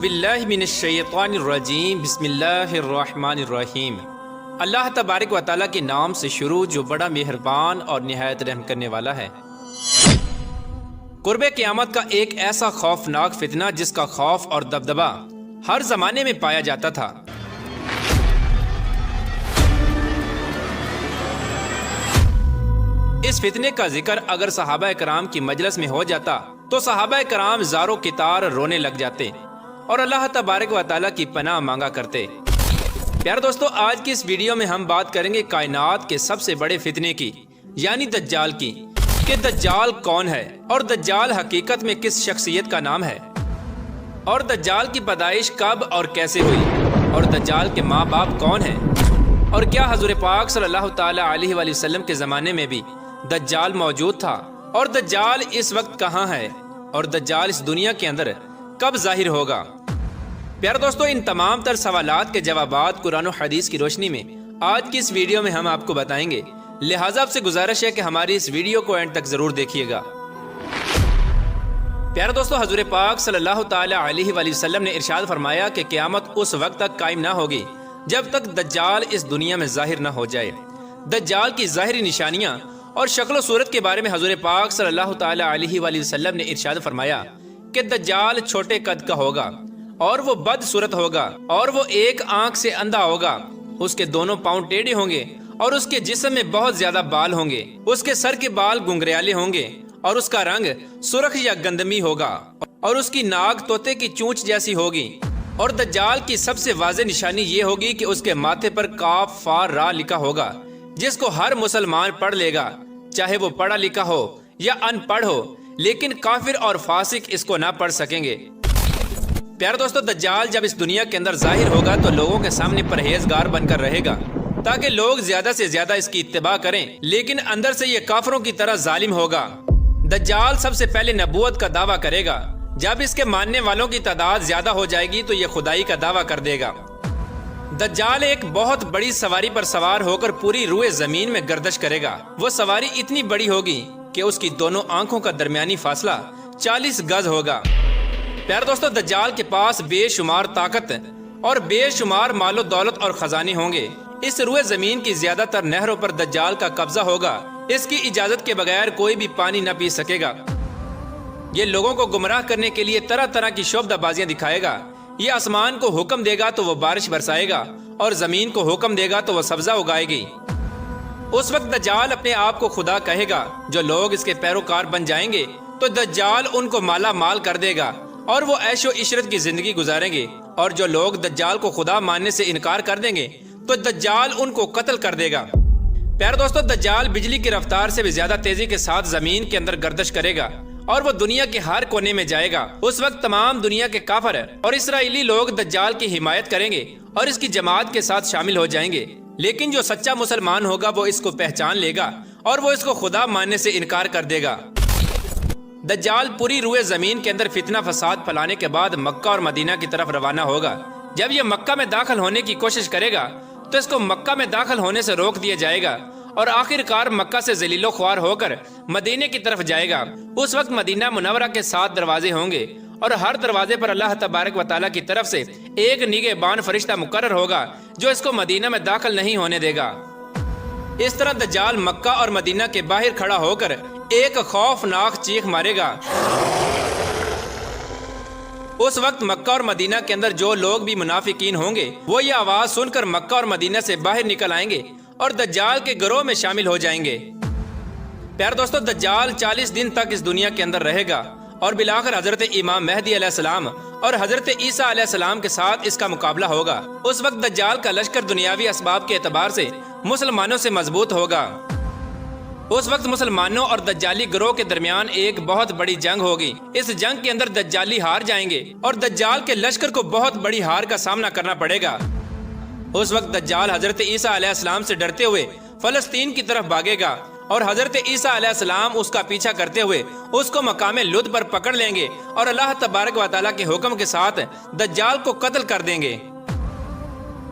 باللہ من الشیطان الرجیم بسم اللہ الرحمن الرحیم۔ اللہ تبارک و تعالیٰ کے نام سے شروع جو بڑا مہربان اور نہایت رحم کرنے والا ہے۔ قرب قیامت کا ایک ایسا خوفناک فتنہ جس کا خوف اور دبدبہ ہر زمانے میں پایا جاتا تھا۔ اس فتنے کا ذکر اگر صحابہ کرام کی مجلس میں ہو جاتا تو صحابہ کرام زاروں کی طرح رونے لگ جاتے اور اللہ تبارک و تعالیٰ کی پناہ مانگا کرتے۔ پیارے دوستو، آج کی اس ویڈیو میں ہم بات کریں گے کائنات کے سب سے بڑے فتنے کی، یعنی دجال کی، کہ دجال کون ہے اور دجال حقیقت میں کس شخصیت کا نام ہے، اور دجال کی پیدائش کب اور کیسے ہوئی، اور دجال کے ماں باپ کون ہیں، اور کیا حضور پاک صلی اللہ تعالی علیہ وآلہ وسلم کے زمانے میں بھی دجال موجود تھا، اور دجال اس وقت کہاں ہے، اور دجال اس دنیا کے اندر کب ظاہر ہوگا۔ پیارے دوستو، ان تمام تر سوالات کے جوابات قرآن و حدیث کی روشنی میں آج کی اس ویڈیو میں ہم آپ کو بتائیں گے، لہٰذا آپ سے گزارش ہے کہ ہماری اس ویڈیو کو اینڈ تک ضرور دیکھیے گا۔ پیارے دوستو، حضور پاک صلی اللہ تعالی علیہ وآلہ وسلم نے ارشاد فرمایا کہ قیامت اس وقت تک قائم نہ ہوگی جب تک دجال اس دنیا میں ظاہر نہ ہو جائے۔ دجال کی ظاہری نشانیاں اور شکل و صورت کے بارے میں حضور پاک صلی اللہ تعالی علیہ وآلہ وسلم نے ارشاد فرمایا کہ دجال چھوٹے قد کا ہوگا اور وہ بد صورت ہوگا، اور وہ ایک آنکھ سے اندھا ہوگا، اس کے دونوں پاؤں ٹیڑھے ہوں گے، اور اس کے جسم میں بہت زیادہ بال ہوں گے، اس کے سر کے بال گنگریالے ہوں گے، اور اس کا رنگ سرخ یا گندمی ہوگا، اور اس کی ناک طوطے کی چونچ جیسی ہوگی۔ اور دجال کی سب سے واضح نشانی یہ ہوگی کہ اس کے ماتھے پر کاف فا را لکھا ہوگا، جس کو ہر مسلمان پڑھ لے گا، چاہے وہ پڑھا لکھا ہو یا ان پڑھ ہو، لیکن کافر اور فاسق اس کو نہ پڑھ سکیں گے۔ پیارے دوستو، دجال جب اس دنیا کے اندر ظاہر ہوگا تو لوگوں کے سامنے پرہیزگار بن کر رہے گا تاکہ لوگ زیادہ سے زیادہ اس کی اتباع کریں، لیکن اندر سے یہ کافروں کی طرح ظالم ہوگا۔ دجال سب سے پہلے نبوت کا دعویٰ کرے گا، جب اس کے ماننے والوں کی تعداد زیادہ ہو جائے گی تو یہ خدائی کا دعویٰ کر دے گا۔ دجال ایک بہت بڑی سواری پر سوار ہو کر پوری روئے زمین میں گردش کرے گا۔ وہ سواری اتنی بڑی ہوگی کہ اس کی دونوں آنکھوں کا درمیانی فاصلہ 40 گز ہوگا۔ پیارے دوستو، دجال کے پاس بے شمار طاقت اور بے شمار مال و دولت اور خزانے ہوں گے۔ اس روئے زمین کی زیادہ تر نہروں پر دجال کا قبضہ ہوگا، اس کی اجازت کے بغیر کوئی بھی پانی نہ پی سکے گا۔ یہ لوگوں کو گمراہ کرنے کے لیے طرح طرح کی شعبدہ بازیاں دکھائے گا۔ یہ آسمان کو حکم دے گا تو وہ بارش برسائے گا، اور زمین کو حکم دے گا تو وہ سبزہ اگائے گی۔ اس وقت دجال اپنے آپ کو خدا کہے گا۔ جو لوگ اس کے پیروکار بن جائیں گے تو دجال ان کو مالا مال کر دے گا اور وہ عیش و عشرت کی زندگی گزاریں گے، اور جو لوگ دجال کو خدا ماننے سے انکار کر دیں گے تو دجال ان کو قتل کر دے گا۔ پیارے دوستو، دجال بجلی کی رفتار سے بھی زیادہ تیزی کے ساتھ زمین کے اندر گردش کرے گا، اور وہ دنیا کے ہر کونے میں جائے گا۔ اس وقت تمام دنیا کے کافر اور اسرائیلی لوگ دجال کی حمایت کریں گے اور اس کی جماعت کے ساتھ شامل ہو جائیں گے، لیکن جو سچا مسلمان ہوگا وہ اس کو پہچان لے گا اور وہ اس کو خدا ماننے سے انکار کر دے گا۔ دجال پوری روئے زمین کے اندر فتنہ فساد پھیلانے کے بعد مکہ اور مدینہ کی طرف روانہ ہوگا۔ جب یہ مکہ میں داخل ہونے کی کوشش کرے گا تو اس کو مکہ میں داخل ہونے سے روک دیا جائے گا، اور آخر کار مکہ سے ذلیل و خوار ہو کر مدینے کی طرف جائے گا۔ اس وقت مدینہ منورہ کے 7 دروازے ہوں گے، اور ہر دروازے پر اللہ تبارک و تعالیٰ کی طرف سے ایک نگہبان فرشتہ مقرر ہوگا جو اس کو مدینہ میں داخل نہیں ہونے دے گا۔ اس طرح دجال مکہ اور مدینہ کے باہر کھڑا ہو کر ایک خوفناک چیخ مارے گا۔ اس وقت مکہ اور مدینہ کے اندر جو لوگ بھی منافقین ہوں گے وہ یہ آواز سن کر مکہ اور مدینہ سے باہر نکل آئیں گے اور دجال کے گروہ میں شامل ہو جائیں گے۔ پیارے دوستو، دجال 40 دن تک اس دنیا کے اندر رہے گا، اور بالآخر حضرت امام مہدی علیہ السلام اور حضرت عیسیٰ علیہ السلام کے ساتھ اس کا مقابلہ ہوگا۔ اس وقت دجال کا لشکر دنیاوی اسباب کے اعتبار سے مسلمانوں سے مضبوط ہوگا۔ اس وقت مسلمانوں اور دجالی گروہ کے درمیان ایک بہت بڑی جنگ ہوگی۔ اس جنگ کے اندر دجالی ہار جائیں گے اور دجال کے لشکر کو بہت بڑی ہار کا سامنا کرنا پڑے گا۔ اس وقت دجال حضرت عیسیٰ علیہ السلام سے ڈرتے ہوئے فلسطین کی طرف بھاگے گا، اور حضرت عیسیٰ علیہ السلام اس کا پیچھا کرتے ہوئے اس کو مقام لد پر پکڑ لیں گے اور اللہ تبارک و تعالیٰ کے حکم کے ساتھ دجال کو قتل کر دیں گے۔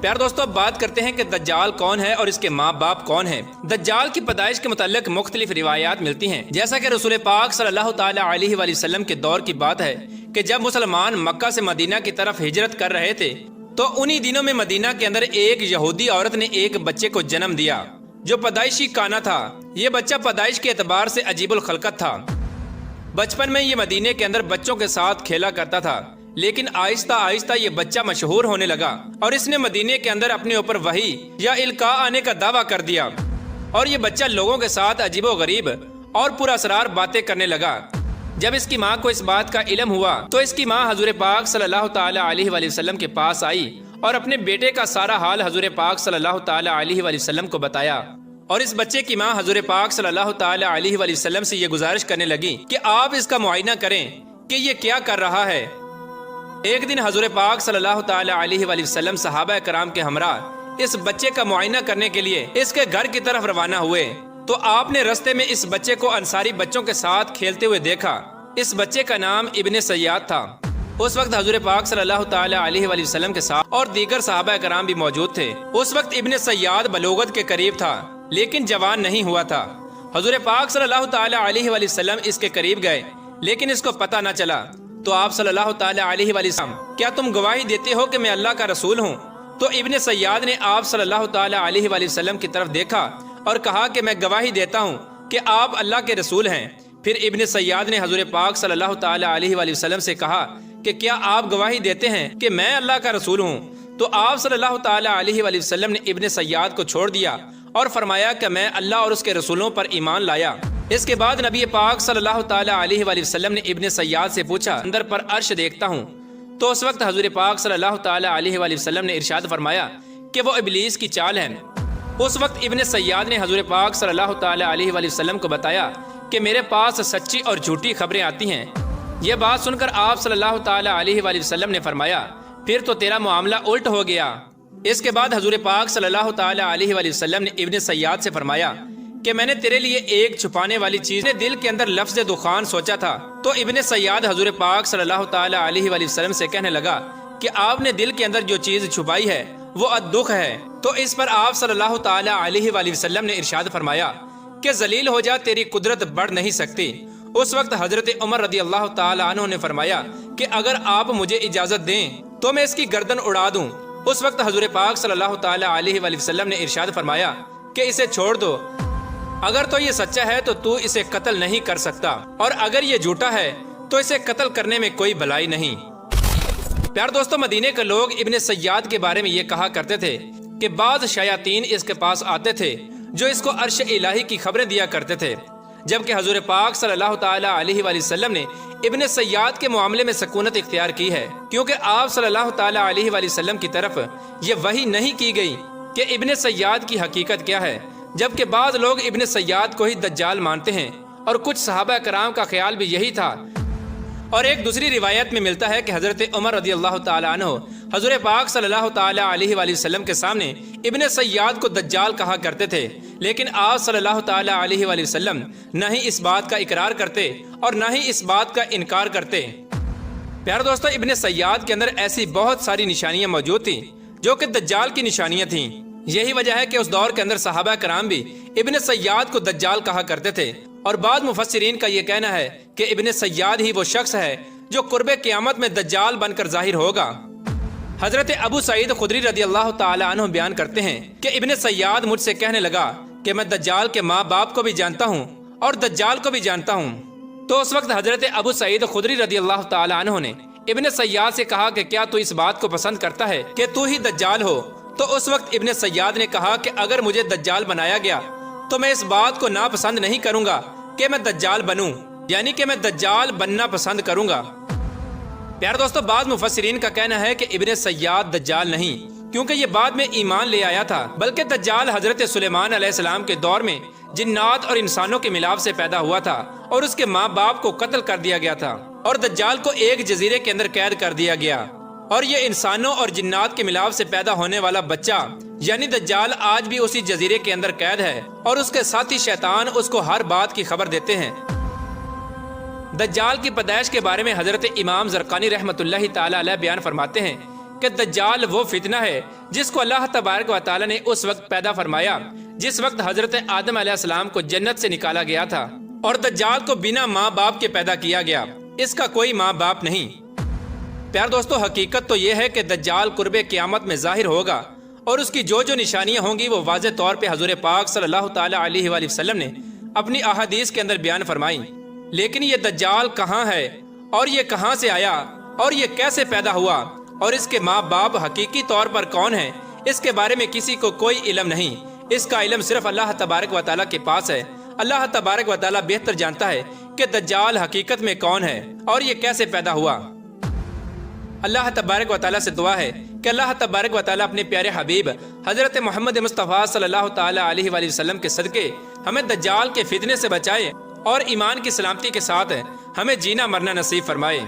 پیار دوستو، بات کرتے ہیں کہ دجال کون ہے اور اس کے ماں باپ کون ہیں۔ دجال کی پیدائش کے متعلق مختلف روایات ملتی ہیں، جیسا کہ رسول پاک صلی اللہ تعالی علیہ وآلہ وسلم کے دور کی بات ہے کہ جب مسلمان مکہ سے مدینہ کی طرف ہجرت کر رہے تھے تو انہی دنوں میں مدینہ کے اندر ایک یہودی عورت نے ایک بچے کو جنم دیا جو پیدائشی کانا تھا۔ یہ بچہ پیدائش کے اعتبار سے عجیب الخلقت تھا۔ بچپن میں یہ مدینے کے اندر بچوں کے ساتھ کھیلا کرتا تھا، لیکن آہستہ آہستہ یہ بچہ مشہور ہونے لگا اور اس نے مدینے کے اندر اپنے اوپر وحی یا القاء آنے کا دعویٰ کر دیا، اور یہ بچہ لوگوں کے ساتھ عجیب و غریب اور پر اسرار باتیں کرنے لگا۔ جب اس کی ماں کو اس بات کا علم ہوا تو اس کی ماں حضور پاک صلی اللہ تعالی علیہ وآلہ وسلم کے پاس آئی اور اپنے بیٹے کا سارا حال حضور پاک صلی اللہ تعالی علیہ وآلہ وسلم کو بتایا، اور اس بچے کی ماں حضور پاک صلی اللہ تعالی علیہ وآلہ وسلم سے یہ گزارش کرنے لگی کہ آپ اس کا معائنہ کریں کہ یہ کیا کر رہا ہے۔ ایک دن حضور پاک صلی اللہ تعالی علیہ وآلہ وسلم صحابہ کرام کے ہمراہ اس بچے کا معائنہ کرنے کے لیے اس کے گھر کی طرف روانہ ہوئے تو آپ نے رستے میں اس بچے کو انصاری بچوں کے ساتھ کھیلتے ہوئے دیکھا۔ اس بچے کا نام ابن سیاد تھا۔ اس وقت حضور پاک صلی اللہ تعالی علیہ وآلہ وسلم کے ساتھ اور دیگر صحابہ کرام بھی موجود تھے۔ اس وقت ابن سیاد بلوغت کے قریب تھا لیکن جوان نہیں ہوا تھا۔ حضور پاک صلی اللہ تعالی علیہ وآلہ وسلم اس کے قریب گئے لیکن اس کو پتہ نہ چلا تو آپ صلی اللہ تعالی علیہ وآلہ وسلم، کیا تم گواہی دیتے ہو کہ میں اللہ کا رسول ہوں؟ تو ابن سیاد نے آپ صلی اللہ تعالی علیہ وآلہ وسلم کی طرف دیکھا اور کہا کہ میں گواہی دیتا ہوں کہ آپ اللہ کے رسول ہیں۔ پھر ابن سیاد نے حضور پاک صلی اللہ تعالی علیہ وآلہ وسلم سے کہا کہ کیا آپ گواہی دیتے ہیں کہ میں اللہ کا رسول ہوں؟ تو آپ صلی اللہ تعالی علیہ وآلہ وسلم نے ابن سیاد کو چھوڑ دیا اور فرمایا کہ میں اللہ اور اس کے رسولوں پر ایمان لایا۔ اس کے بعد نبی پاک صلی اللہ تعالی علیہ وآلہ وسلم نے ابن سیاد سے پوچھا، اندر پر عرش دیکھتا ہوں؟ تو اس وقت حضور پاک صلی اللہ تعالی علیہ وآلہ وسلم نے ارشاد فرمایا کہ وہ ابلیس کی چال ہے۔ اس وقت ابن سیاد نے حضور پاک صلی اللہ تعالی علیہ وآلہ وسلم کو بتایا کہ میرے پاس سچی اور جھوٹی خبریں آتی ہیں۔ یہ بات سن کر آپ صلی اللہ تعالی علیہ وآلہ وسلم نے فرمایا پھر تو تیرا معاملہ الٹ ہو گیا۔ اس کے بعد حضور پاک صلی اللہ تعالی علیہ وآلہ وسلم نے ابن سیاد سے فرمایا کہ میں نے تیرے لیے ایک چھپانے والی چیز نے دل کے اندر لفظ دخان سوچا تھا۔ تو ابن سیاد حضور پاک صلی اللہ تعالی علیہ وآلہ وسلم سے کہنے لگا کہ آپ نے دل کے اندر جو چیز چھپائی ہے وہ الدخ ہے۔ تو اس پر آپ صلی اللہ تعالی علیہ وآلہ وسلم نے ارشاد فرمایا کہ ذلیل ہو جا، تیری قدرت بڑھ نہیں سکتی۔ اس وقت حضرت عمر رضی اللہ تعالی عنہ نے فرمایا کہ اگر آپ مجھے اجازت دیں تو میں اس کی گردن اڑا دوں۔ اس وقت حضور پاک صلی اللہ تعالی علیہ وآلہ وسلم نے ارشاد فرمایا کہ اسے چھوڑ دو، اگر تو یہ سچا ہے تو اسے قتل نہیں کر سکتا، اور اگر یہ جھوٹا ہے تو اسے قتل کرنے میں کوئی بھلائی نہیں۔ پیار دوستو، مدینے کے لوگ ابن سیاد کے بارے میں یہ کہا کرتے تھے کہ بعض شیاطین اس کے پاس آتے تھے جو اس کو عرش الہی کی خبریں دیا کرتے تھے، جبکہ حضور پاک صلی اللہ تعالی علیہ وآلہ وسلم نے ابن سیاد کے معاملے میں سکونت اختیار کی ہے، کیونکہ آپ صلی اللہ تعالی علیہ وآلہ وسلم کی طرف یہ وحی نہیں کی گئی کہ ابن سیاد کی حقیقت کیا ہے، جبکہ بعض لوگ ابن سیاد کو ہی دجال مانتے ہیں اور کچھ صحابہ کرام کا خیال بھی یہی تھا۔ اور ایک دوسری روایت میں ملتا ہے کہ حضرت عمر رضی اللہ تعالی عنہ حضور پاک صلی اللہ تعالی علیہ وآلہ وسلم کے سامنے ابن سیاد کو دجال کہا کرتے تھے، لیکن آپ صلی اللہ تعالی علیہ وآلہ وسلم نہ ہی اس بات کا اقرار کرتے اور نہ ہی اس بات کا انکار کرتے۔ پیارے دوستو، ابن سیاد کے اندر ایسی بہت ساری نشانیاں موجود تھیں جو کہ دجال کی نشانیاں تھیں۔ یہی وجہ ہے کہ اس دور کے اندر صحابہ کرام بھی ابن سیاد کو دجال کہا کرتے تھے، اور بعض مفسرین کا یہ کہنا ہے کہ ابن سیاد ہی وہ شخص ہے جو قرب قیامت میں دجال بن کر ظاہر ہوگا۔ حضرت ابو سعید خدری رضی اللہ تعالی عنہ بیان کرتے ہیں کہ ابن سیاد مجھ سے کہنے لگا کہ میں دجال کے ماں باپ کو بھی جانتا ہوں اور دجال کو بھی جانتا ہوں۔ تو اس وقت حضرت ابو سعید خدری رضی اللہ تعالی عنہ نے ابن سیاد سے کہا کہ کیا تو اس بات کو پسند کرتا ہے کہ تو ہی دجال ہو؟ تو اس وقت ابن سیاد نے کہا کہ اگر مجھے دجال بنایا گیا تو میں اس بات کو ناپسند نہیں کروں گا کہ میں دجال بنوں، یعنی کہ میں دجال بننا پسند کروں گا۔ پیارے دوستو، بعض مفسرین کا کہنا ہے کہ ابن سیاد دجال نہیں، کیونکہ یہ بعد میں ایمان لے آیا تھا، بلکہ دجال حضرت سلیمان علیہ السلام کے دور میں جنات اور انسانوں کے ملاپ سے پیدا ہوا تھا اور اس کے ماں باپ کو قتل کر دیا گیا تھا، اور دجال کو ایک جزیرے کے اندر قید کر دیا گیا، اور یہ انسانوں اور جنات کے ملاپ سے پیدا ہونے والا بچہ یعنی دجال آج بھی اسی جزیرے کے اندر قید ہے، اور اس کے ساتھی شیطان اس کو ہر بات کی خبر دیتے ہیں۔ دجال کی پیدائش کے بارے میں حضرت امام زرقانی رحمۃ اللہ تعالی علیہ بیان فرماتے ہیں کہ دجال وہ فتنہ ہے جس کو اللہ تبارک و تعالی نے اس وقت پیدا فرمایا جس وقت حضرت آدم علیہ السلام کو جنت سے نکالا گیا تھا، اور دجال کو بنا ماں باپ کے پیدا کیا گیا، اس کا کوئی ماں باپ نہیں۔ پیار دوستو، حقیقت تو یہ ہے کہ دجال قرب قیامت میں ظاہر ہوگا، اور اس کی جو نشانیاں ہوں گی وہ واضح طور پہ حضور پاک صلی اللہ تعالی علیہ وآلہ وسلم نے اپنی احادیث کے اندر بیان فرمائی۔ لیکن یہ دجال کہاں ہے، اور یہ کہاں سے آیا، اور یہ کیسے پیدا ہوا، اور اس کے ماں باپ حقیقی طور پر کون ہیں، اس کے بارے میں کسی کو کوئی علم نہیں۔ اس کا علم صرف اللہ تبارک و تعالیٰ کے پاس ہے۔ اللہ تبارک و تعالیٰ بہتر جانتا ہے کہ دجال حقیقت میں کون ہے اور یہ کیسے پیدا ہوا۔ اللہ تبارک و تعالیٰ سے دعا ہے کہ اللہ تبارک و تعالیٰ اپنے پیارے حبیب حضرت محمد مصطفیٰ صلی اللہ تعالیٰ علیہ وآلہ وسلم کے صدقے ہمیں دجال کے فتنے سے بچائے اور ایمان کی سلامتی کے ساتھ ہمیں جینا مرنا نصیب فرمائے۔